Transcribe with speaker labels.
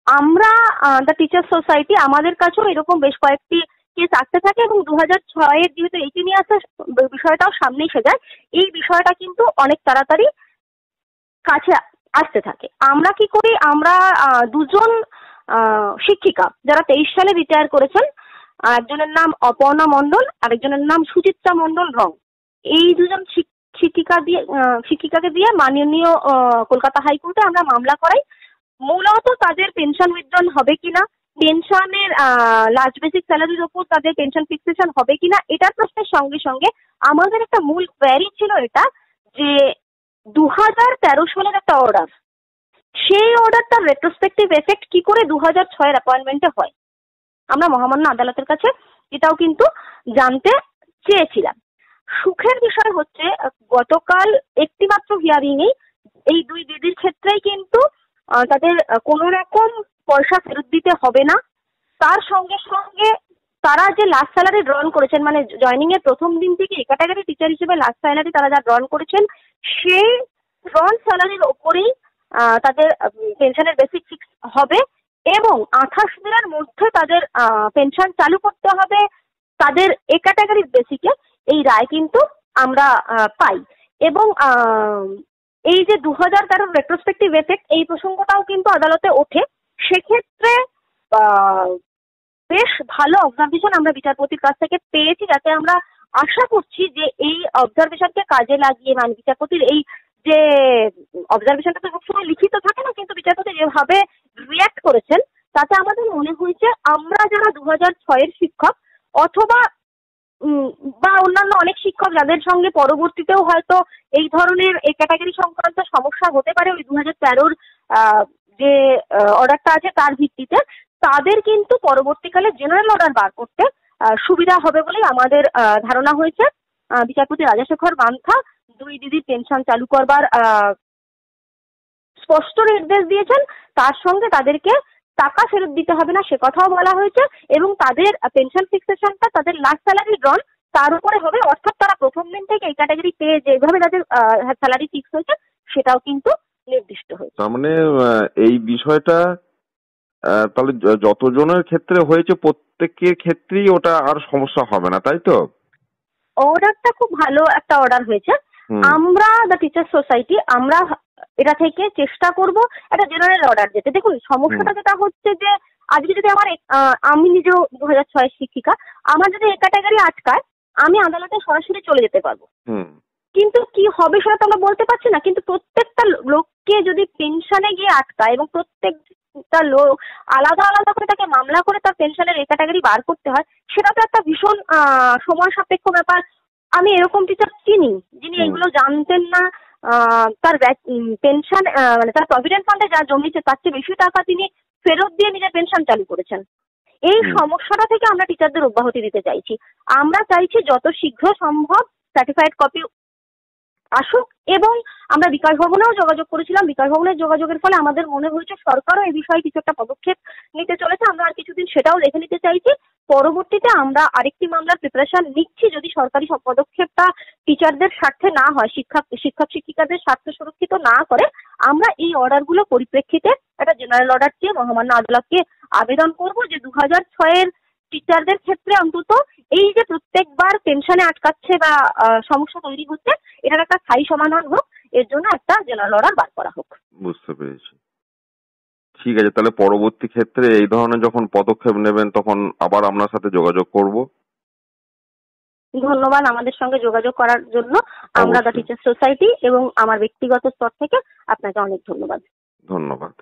Speaker 1: আমরা the teacher society আমাদের কাছেও এরকম বেশ কয়েকটি কেস আসতে থাকে এবং 2006-এর যেহেতু 18 ইয়ার্সের বিষয়টাও সামনে এসে যায়, এই বিষয়টা কিন্তু অনেক তাড়াতাড়ি কাছে আসতে থাকে। আমরা কি করি, আমরা দুজন শিক্ষিকা যারা 23 সালে রিটায়ার করেছেন, একজনের নাম অপর্ণা মণ্ডল, আরেকজনের নাম সুচিত্রা মণ্ডল রং। এই দুজন শিক্ষিকাকে দিয়ে মাননীয় কলকাতা হাইকোর্টে আমরা মামলা করাই। মূলত তাদের পেনশন উইথড্রল হবে কিনা, পেনশনের লাস্ট বেসিক স্যালারির ওপর তাদের পেনশন ফিক্সেশন হবে কিনা, এটার প্রশ্নের সঙ্গে সঙ্গে আমাদের একটা মূল কোয়ারি ছিল এটা যে 2013 সালের একটা অর্ডার, সেই অর্ডারটার রেট্রোস্পেক্টিভ এফেক্ট কি করে 2006-এর অ্যাপয়েন্টমেন্টে হয়। আমরা মহামান্য আদালতের কাছে এটাও কিন্তু জানতে চেয়েছিলাম। সুখের বিষয় হচ্ছে গতকাল একটি মাত্র হিয়ারিংয়েই এই দুই দিদির ক্ষেত্রেই কিন্তু তাদের কোনো রকম পয়সা ফেরত দিতে হবে না। তার সঙ্গে সঙ্গে তারা যে লাস্ট স্যালারি ড্রন করেছেন, মানে জয়নিং এর প্রথম দিন থেকে এ ক্যাটাগরি টিচার হিসেবে লাস্ট স্যালারি তারা যা ড্রন করেছেন, সেই ড্রন স্যালারির ওপরেই তাদের পেনশনের বেসিক ফিক্স হবে এবং 28 দিনের মধ্যে তাদের পেনশন চালু করতে হবে তাদের এ ক্যাটাগরির বেসিকে। এই রায় কিন্তু আমরা পাই এবং এই যে 2013 রেট্রোস্পেক্টিভ এফেক্ট, এই প্রসঙ্গটাও কিন্তু আদালতে ওঠে। সেক্ষেত্রে বেশ ভালো অবজারভেশন আমরা বিচারপতির কাছ থেকে পেয়েছি, যাতে আমরা আশা করছি যে এই অবজারভেশনকে কাজে লাগিয়ে, মানে বিচারপতির এই যে অবজারভেশনটা তো সবসময় লিখিত থাকে না, কিন্তু বিচারপতি যেভাবে রিয়াক্ট করেছেন তাতে আমাদের মনে হয়েছে আমরা যারা 2006-এর শিক্ষক অথবা বা অন্যান্য অনেক শিক্ষক যাদের সঙ্গে পরবর্তীতেও হয়তো এই ধরনের এই ক্যাটাগরি সংক্রান্ত সমস্যা হতে পারে ওই 2013-র যে অর্ডারটা আছে তার ভিত্তিতে, তাদের কিন্তু পরবর্তীকালে জেনারেল অর্ডার বার করতে সুবিধা হবে বলেই আমাদের ধারণা হয়েছে। বিচারপতি রাজাশেখর বান্থা দুই দিদির পেনশন চালু করবার স্পষ্ট নির্দেশ দিয়েছেন, তার সঙ্গে তাদেরকে টাকা ফেরত দিতে হবে না সে কথাও বলা হয়েছে এবং তাদের পেনশন ফিক্সেশনটা তাদের লাস্ট স্যালারি ড্রন তার উপরে হবে, অর্থাৎ তারা প্রথম দিন থেকে এই ক্যাটাগরি পেয়ে যেভাবে তাদের স্যালারি ফিক্স হয়েছে সেটাও কিন্তু নির্দিষ্ট হয়েছে।
Speaker 2: তার মানে এই বিষয়টা তাহলে যতজনের ক্ষেত্রে হয়েছে প্রত্যেকের ক্ষেত্রেই ওটা আর সমস্যা হবে না, তাই তো?
Speaker 1: অর্ডারটা খুব ভালো একটা অর্ডার হয়েছে। আমরা দ্য টিচার সোসাইটি আমরা এটা থেকে চেষ্টা করব একটা জেনারেল অর্ডার যেতে। দেখুন সমস্যাটা যেটা হচ্ছে যে আজকে যদি আমি নিজেও 2006-এর শিক্ষিকা, আমার যদি এই ক্যাটাগরি আটকায় আমি আদালতে সরাসরি চলে যেতে পারবো, কিন্তু কি হবে সেটা তো আমরা বলতে পারছি না। কিন্তু প্রত্যেকটা লোককে যদি পেনশনে গিয়ে আটকায় এবং প্রত্যেকটা লোক আলাদা আলাদা করে তাকে মামলা করে তার পেনশনের এই ক্যাটাগরি বার করতে হয়, সেটা তো একটা ভীষণ সময় সাপেক্ষ ব্যাপার। আমি এরকম টিচার চিনি যিনি এগুলো জানতেন না, তার পেনশন মানে তার প্রভিডেন্ট ফান্ডে যা জমিয়েছে তার চেয়ে বেশি টাকা তিনি ফেরত দিয়ে নিজের পেনশন চালু করেছেন। এই সমস্যাটা থেকে আমরা টিচারদের অব্যাহতি দিতে চাইছি। আমরা চাইছি যত শীঘ্র সম্ভব সার্টিফাইড কপি আসুক এবং আমরা বিকাশ ভবনেও যোগাযোগ করেছিলাম। বিকাশ ভবনের যোগাযোগের ফলে আমাদের মনে হয়েছে সরকারও এই বিষয়ে কিছু একটা পদক্ষেপ নিতে চলেছে। আমরা আর কিছুদিন সেটাও দেখে নিতে চাইছি। পরবর্তীতে আমরা আরেকটি মামলার প্রিপারেশন নিচ্ছি। যদি সরকারি পদক্ষেপটা টিচারদের স্বার্থে না হয়, শিক্ষক শিক্ষিকাদের স্বার্থ সুরক্ষিত না করে, আমরা এই অর্ডারগুলো পরিপ্রেক্ষিতে একটা জেনারেল অর্ডার চেয়ে মহামান্য আদালতকে আবেদন করব যে 2006-এর টিচারদের ক্ষেত্রে অন্তত এই যে প্রত্যেকবার পেনশনে আটকাচ্ছে বা সমস্যা তৈরি হচ্ছে, এটার একটা স্থায়ী সমাধান হোক, এর জন্য একটা জেনারেল অর্ডার বার করা হোক।
Speaker 2: বুঝতে পেরেছি। ঠিক আছে, তাহলে পরবর্তী ক্ষেত্রে এই ধরনের যখন পদক্ষেপ নেবেন তখন আবার আপনার সাথে যোগাযোগ করব।
Speaker 1: ধন্যবাদ আমাদের সঙ্গে যোগাযোগ করার জন্য। আমরা দ্য টিচার সোসাইটি এবং আমার ব্যক্তিগত স্তর থেকে আপনাকে অনেক ধন্যবাদ।
Speaker 2: ধন্যবাদ।